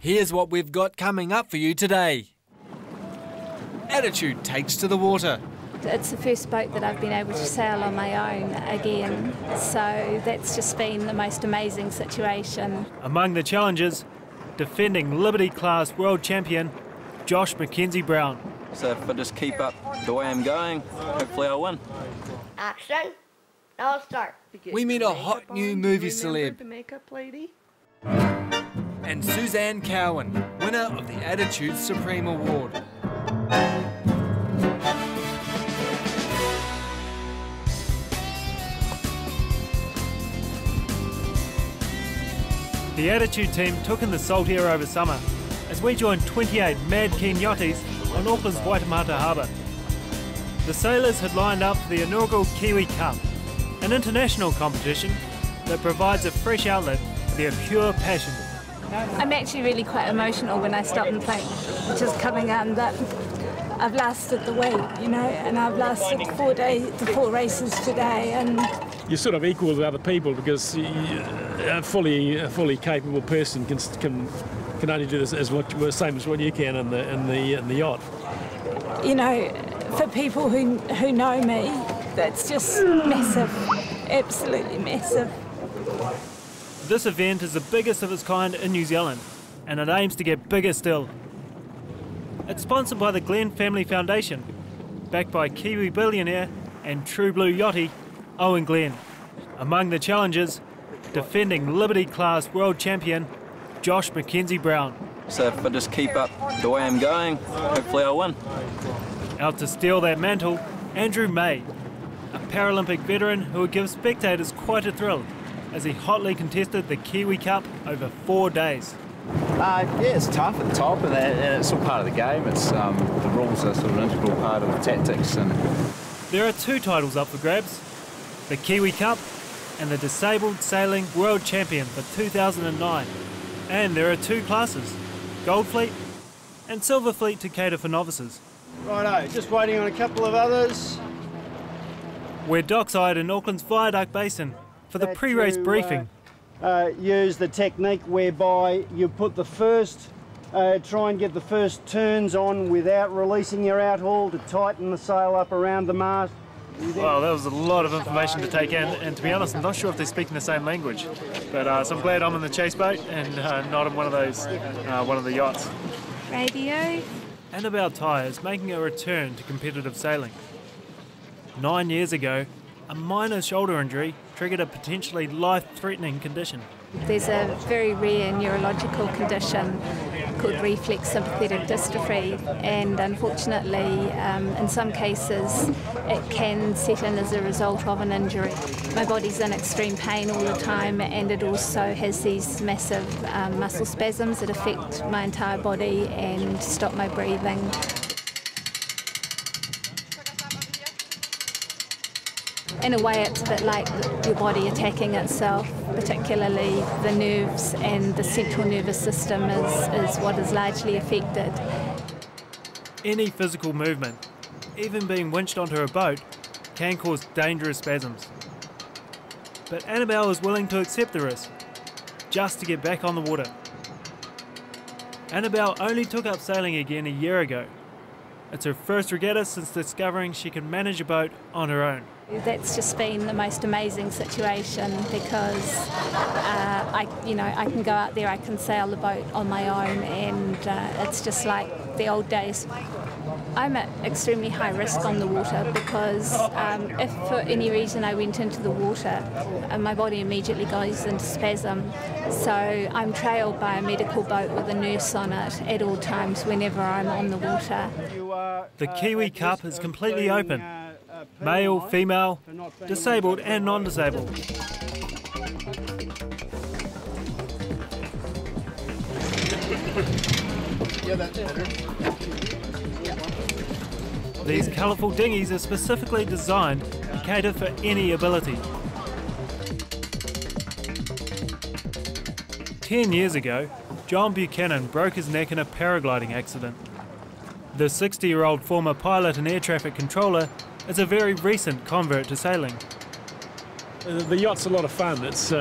Here's what we've got coming up for you today. Attitude takes to the water. It's the first boat that I've been able to sail on my own again, so that's just been the most amazing situation. Among the challenges, defending Liberty Class World Champion Josh McKenzie-Brown. So if I just keep up the way I'm going, hopefully I'll win. Action. Now start. We meet a hot new movie celeb. The makeup lady. And Suzanne Cowan, winner of the Attitude Supreme Award. The Attitude team took in the salt air over summer as we joined 28 mad keen yachties on Auckland's Waitemata Harbour. The sailors had lined up for the inaugural Kiwi Cup, an international competition that provides a fresh outlet for their pure passion. I'm actually really quite emotional when I stop and think, just coming on, that I've lasted the week, you know, and I've lasted the 4 races today, and you're sort of equal to other people because a fully capable person can only do this the same as what you can in the yacht. You know, for people who know me, that's just massive, absolutely massive. This event is the biggest of its kind in New Zealand, and it aims to get bigger still. It's sponsored by the Glenn Family Foundation, backed by Kiwi billionaire and true blue yachtie Owen Glenn. Among the challenges, defending Liberty Class World Champion Josh McKenzie-Brown. So if I just keep up the way I'm going, hopefully I'll win. Out to steal that mantle, Andrew May, a Paralympic veteran who would give spectators quite a thrill as he hotly contested the Kiwi Cup over 4 days. Yeah, it's tough at the top, and it's all part of the game. It's the rules are sort of an integral part of the tactics. And there are 2 titles up for grabs: the Kiwi Cup and the Disabled Sailing World Champion for 2009. And there are 2 classes: Gold Fleet and Silver Fleet, to cater for novices. Righto, just waiting on a couple of others. We're dockside in Auckland's Viaduct Basin for the pre-race briefing. Use the technique whereby you put the first, try and get the first turns on without releasing your outhaul to tighten the sail up around the mast. Well, that was a lot of information to take in, and to be honest, I'm not sure if they're speaking the same language. But so I'm glad I'm in the chase boat and not in one of the yachts. Radio. Annabelle Tye is making a return to competitive sailing. 9 years ago, a minor shoulder injury triggered a potentially life-threatening condition. There's a very rare neurological condition called reflex sympathetic dystrophy, and unfortunately in some cases it can set in as a result of an injury. My body's in extreme pain all the time, and it also has these massive muscle spasms that affect my entire body and stop my breathing. In a way, it's a bit like your body attacking itself, particularly the nerves, and the central nervous system is what is largely affected. Any physical movement, even being winched onto a boat, can cause dangerous spasms. But Annabelle is willing to accept the risk, just to get back on the water. Annabelle only took up sailing again a year ago. It's her first regatta since discovering she can manage a boat on her own. That's just been the most amazing situation because I can go out there, I can sail the boat on my own, and it's just like the old days. I'm at extremely high risk on the water because if for any reason I went into the water, my body immediately goes into spasm. So I'm trailed by a medical boat with a nurse on it at all times whenever I'm on the water. The Kiwi Cup is completely open. Male, female, disabled and non-disabled. These colourful dinghies are specifically designed to cater for any ability. 10 years ago, John Buchanan broke his neck in a paragliding accident. The 60-year-old former pilot and air traffic controller is a very recent convert to sailing. The yacht's a lot of fun. It's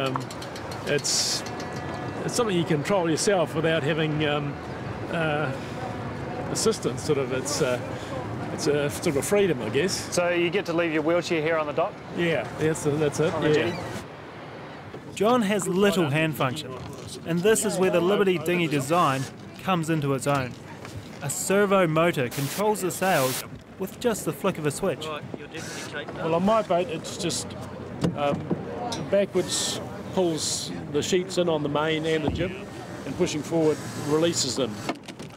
it's something you control yourself without having assistance. Sort of, it's a sort of a freedom, I guess. So you get to leave your wheelchair here on the dock? Yeah, that's it. On the jetty? John has little hand function, and this is where the Liberty dinghy design comes into its own. A servo motor controls the sails with just the flick of a switch. Well, on my boat, it's just backwards pulls the sheets in on the main and the jib, and pushing forward releases them.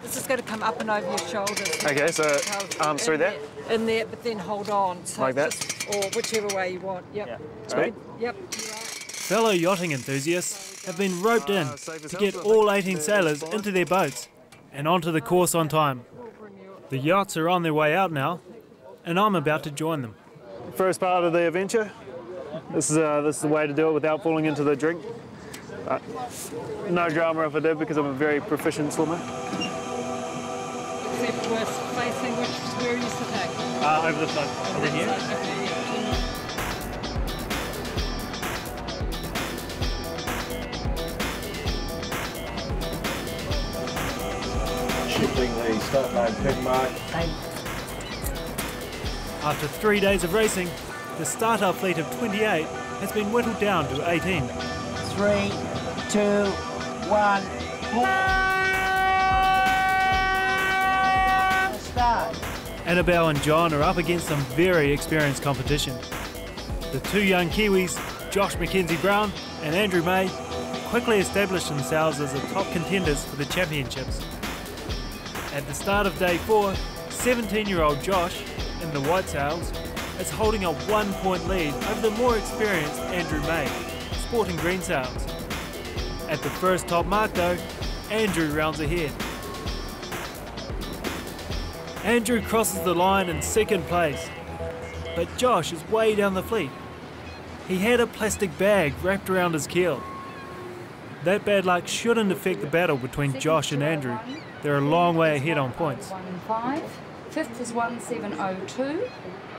This is going to come up and over your shoulders. Okay, so arms through that? In there, but then hold on. So like that? Or whichever way you want. Yep. Yeah. Sweet. Yep. Fellow yachting enthusiasts have been roped in to get all 18 sailors into their boats and onto the course on time. The yachts are on their way out now, and I'm about to join them. First part of the adventure. This is the way to do it without falling into the drink. No drama if I did, because I'm a very proficient swimmer. Except we're facing where are you sitting? Over the side, over here. Shifting the start mode peg mark. After 3 days of racing, the startup fleet of 28 has been whittled down to 18. 3, 2, 1, start. Annabelle and John are up against some very experienced competition. The two young Kiwis, Josh McKenzie-Brown and Andrew May, quickly established themselves as the top contenders for the championships. At the start of day 4, 17-year-old Josh, in the white sails, is holding a 1-point lead over the more experienced Andrew May, sporting green sails. At the first top mark though, Andrew rounds ahead. Andrew crosses the line in second place, but Josh is way down the fleet. He had a plastic bag wrapped around his keel. That bad luck shouldn't affect the battle between Josh and Andrew. They're a long way ahead on points. 1-5. Fifth is 1702.